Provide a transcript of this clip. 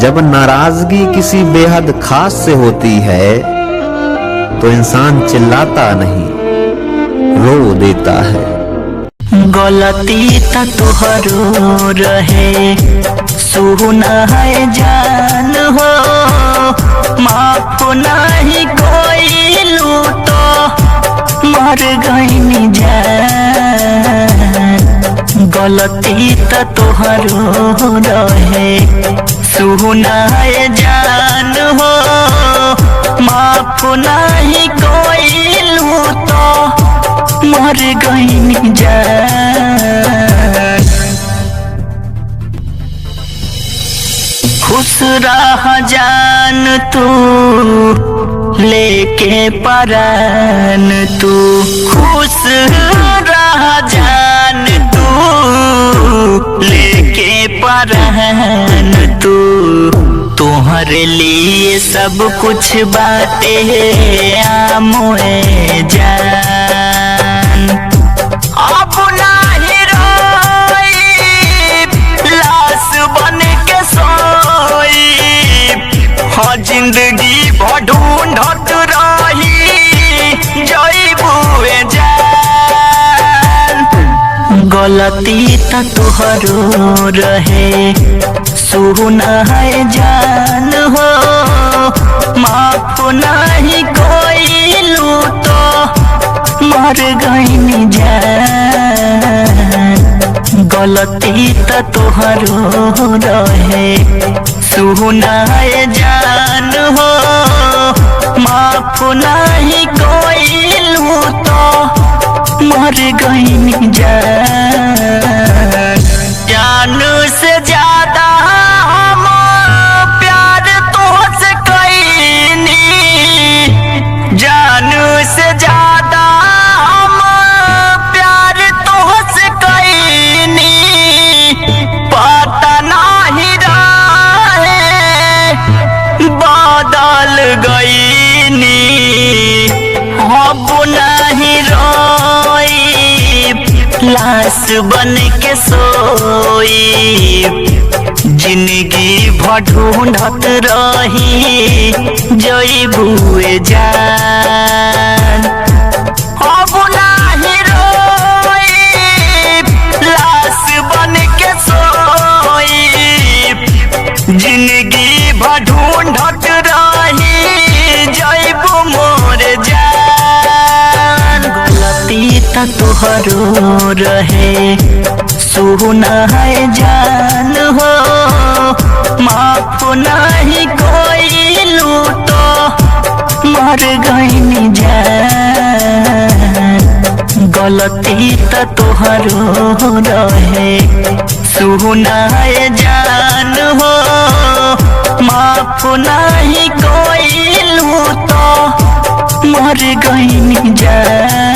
जब नाराजगी किसी बेहद खास से होती है तो इंसान चिल्लाता नहीं, रो देता है। गलती त तोहरो रहे, सुना है जान हो, माफ नहीं कोइलू तो मर गईनी जान। गलती त तोहरो रहे, सुना है जान हो, माफ नहीं कोइलू तो मर गईनी जान। खुश रह जान तू लेके परान तू, खुश रह जान तू लेके परान तू। तुम्हारे लिए सब कुछ बातें आमोए जान। अब नहीं रोई लाश बन के सोई, हाँ जिंदगी भर ढूंढत रही जइबुए जान। गलती त तोहरो रहे, सुना है जान हो, माफ नहीं कोइलू तो मर गईनी जान। गलती त तोहरो रहे, सुना है जान हो, माफ नहीं कोइलू तो मर गईनी जान। जान से ज्यादा हम प्यार तुझसे कईनी, जान से ज्यादा हम प्यार तुझसे कईनी। पता नहीं रहे बदल गईनी, अब नहीं रोई लाश बन के सोई। जिंदगी भर ढूंढत रही जइबुए जान। अब नहीं रोई लाश बन के सोई, जिंदगी भर ढूंढत रही जइबु मोर जान। गलती त तोहरो रहे, सुना है जान हो, माफ नहीं कोइलू तो मर गईनी जान। गलती त तोहरो रहे, सुना है जान हो, माफ नहीं कोइलू तो मर गईनी जान।